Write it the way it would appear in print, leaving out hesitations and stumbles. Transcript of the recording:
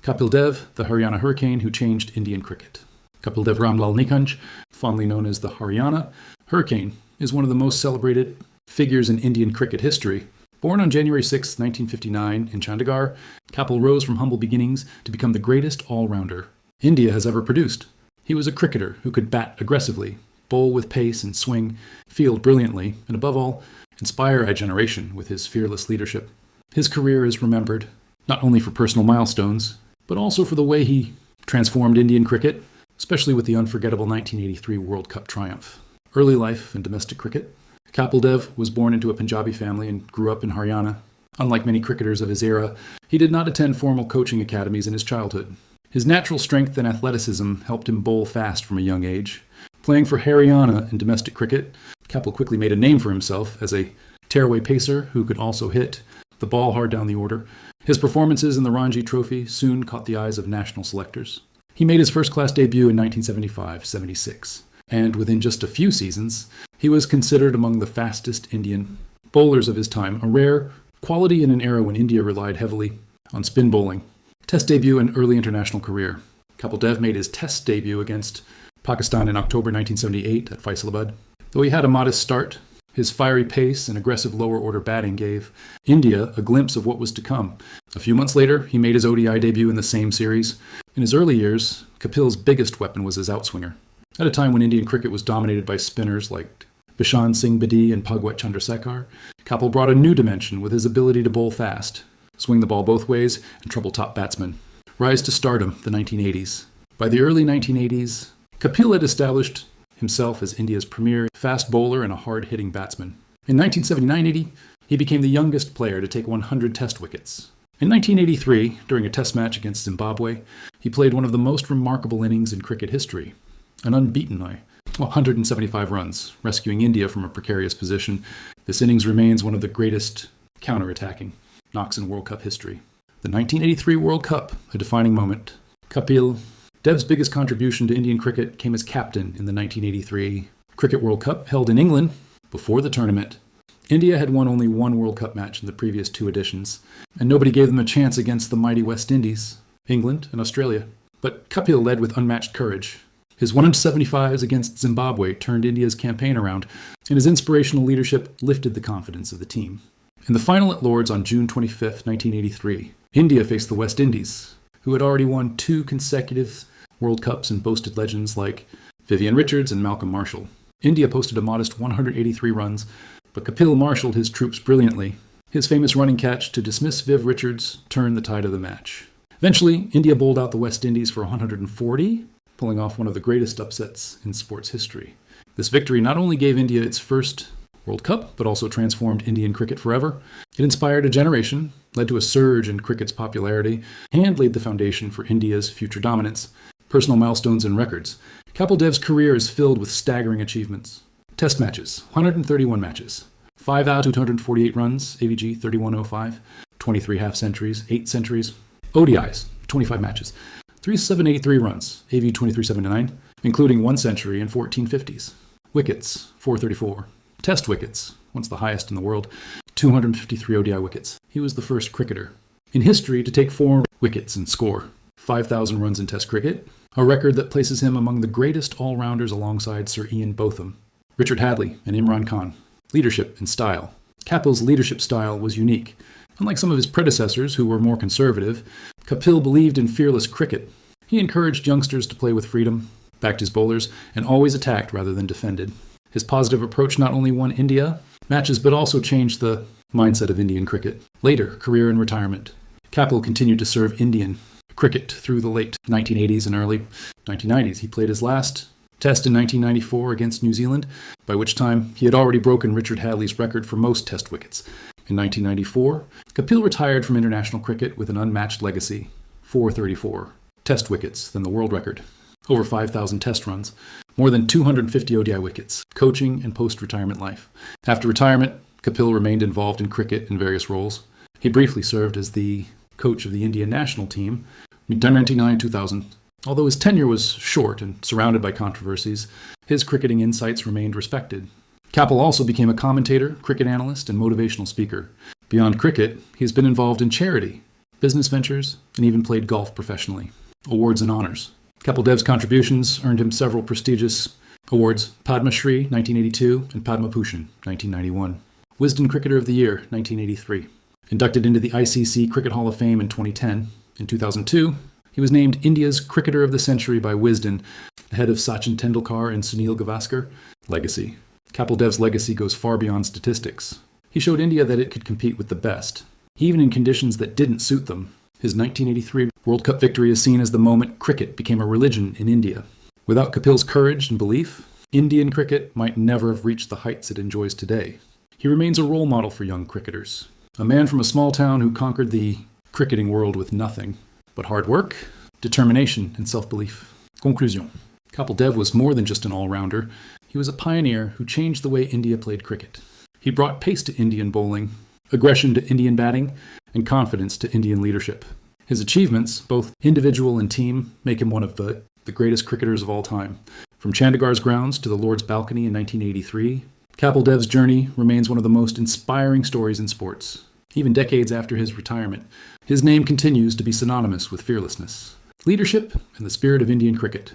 Kapil Dev, the Haryana Hurricane who changed Indian cricket. Kapil Dev Nikhanj, fondly known as the Haryana Hurricane, is one of the most celebrated figures in Indian cricket history. Born on January 6, 1959 in Chandigarh, Kapil rose from humble beginnings to become the greatest all-rounder India has ever produced. He was a cricketer who could bat aggressively, bowl with pace and swing, field brilliantly, and above all, inspire a generation with his fearless leadership. His career is remembered not only for personal milestones, but also for the way he transformed Indian cricket, especially with the unforgettable 1983 World Cup triumph. Early life in domestic cricket. Kapil Dev was born into a Punjabi family and grew up in Haryana. Unlike many cricketers of his era, he did not attend formal coaching academies in his childhood. His natural strength and athleticism helped him bowl fast from a young age. Playing for Haryana in domestic cricket, Kapil quickly made a name for himself as a tearaway pacer who could also hit the ball hard down the order. His performances in the Ranji Trophy soon caught the eyes of national selectors. He made his first-class debut in 1975-76, and within just a few seasons, he was considered among the fastest Indian bowlers of his time, a rare quality in an era when India relied heavily on spin bowling. Test debut and early international career. Kapil Dev made his Test debut against Pakistan in October 1978 at Faisalabad. Though he had a modest start, his fiery pace and aggressive lower-order batting gave India a glimpse of what was to come. A few months later, he made his ODI debut in the same series. In his early years, Kapil's biggest weapon was his outswinger. At a time when Indian cricket was dominated by spinners like Bishan Singh Bedi and Bhagwat Chandrasekhar, Kapil brought a new dimension with his ability to bowl fast, swing the ball both ways, and trouble top batsmen. Rise to stardom, the 1980s. By the early 1980s, Kapil had established himself as India's premier fast bowler and a hard-hitting batsman. In 1979-80, he became the youngest player to take 100 Test wickets. In 1983, during a Test match against Zimbabwe, he played one of the most remarkable innings in cricket history. An unbeaten 175 runs, rescuing India from a precarious position. This innings remains one of the greatest counter-attacking knocks in World Cup history. The 1983 World Cup, a defining moment. Kapil Dev's biggest contribution to Indian cricket came as captain in the 1983 Cricket World Cup held in England before the tournament. India had won only one World Cup match in the previous two editions, and nobody gave them a chance against the mighty West Indies, England, and Australia. But Kapil led with unmatched courage. His 175s against Zimbabwe turned India's campaign around, and his inspirational leadership lifted the confidence of the team. In the final at Lord's on June 25, 1983, India faced the West Indies, who had already won two consecutive World Cups and boasted legends like Vivian Richards and Malcolm Marshall. India posted a modest 183 runs, but Kapil marshaled his troops brilliantly. His famous running catch to dismiss Viv Richards turned the tide of the match. Eventually, India bowled out the West Indies for 140, pulling off one of the greatest upsets in sports history. This victory not only gave India its first World Cup, but also transformed Indian cricket forever. It inspired a generation, led to a surge in cricket's popularity, and laid the foundation for India's future dominance. Personal milestones and records. Kapil Dev's career is filled with staggering achievements. Test matches, 131 matches. 5 out of 248 runs, AVG 3105. 23 half-centuries, 8 centuries. ODIs, 25 matches. 3783 runs, AV 2379, including 1 century and 14 50s. Wickets, 434. Test wickets, once the highest in the world, 253 ODI wickets. He was the first cricketer in history to take 4 wickets and score 5,000 runs in Test cricket, a record that places him among the greatest all-rounders alongside Sir Ian Botham, Richard Hadley, and Imran Khan. Leadership and style. Kapil's leadership style was unique. Unlike some of his predecessors who were more conservative, Kapil believed in fearless cricket. He encouraged youngsters to play with freedom, backed his bowlers, and always attacked rather than defended. His positive approach not only won India matches, but also changed the mindset of Indian cricket. Later, career and retirement. Kapil continued to serve Indian cricket through the late 1980s and early 1990s. He played his last Test in 1994 against New Zealand, by which time he had already broken Richard Hadley's record for most Test wickets. In 1994, Kapil retired from international cricket with an unmatched legacy, 434 Test wickets, then the world record, over 5,000 Test runs, more than 250 ODI wickets, coaching and post-retirement life. After retirement, Kapil remained involved in cricket in various roles. He briefly served as the coach of the Indian national team in 1999-2000. Although his tenure was short and surrounded by controversies, his cricketing insights remained respected. Kapil also became a commentator, cricket analyst, and motivational speaker. Beyond cricket, he has been involved in charity, business ventures, and even played golf professionally. Awards and honors. Kapil Dev's contributions earned him several prestigious awards: Padma Shri, 1982, and Padma Bhushan, 1991. Wisden Cricketer of the Year, 1983. Inducted into the ICC Cricket Hall of Fame in 2010. In 2002, he was named India's Cricketer of the Century by Wisden, ahead of Sachin Tendulkar and Sunil Gavaskar. Legacy. Kapil Dev's legacy goes far beyond statistics. He showed India that it could compete with the best, even in conditions that didn't suit them. His 1983 World Cup victory is seen as the moment cricket became a religion in India. Without Kapil's courage and belief, Indian cricket might never have reached the heights it enjoys today. He remains a role model for young cricketers. A man from a small town who conquered the cricketing world with nothing but hard work, determination, and self-belief. Conclusion. Kapil Dev was more than just an all-rounder. He was a pioneer who changed the way India played cricket. He brought pace to Indian bowling, aggression to Indian batting, and confidence to Indian leadership. His achievements, both individual and team, make him one of the greatest cricketers of all time. From Chandigarh's grounds to the Lord's balcony in 1983, Kapil Dev's journey remains one of the most inspiring stories in sports. Even decades after his retirement, his name continues to be synonymous with fearlessness, leadership, and the spirit of Indian cricket.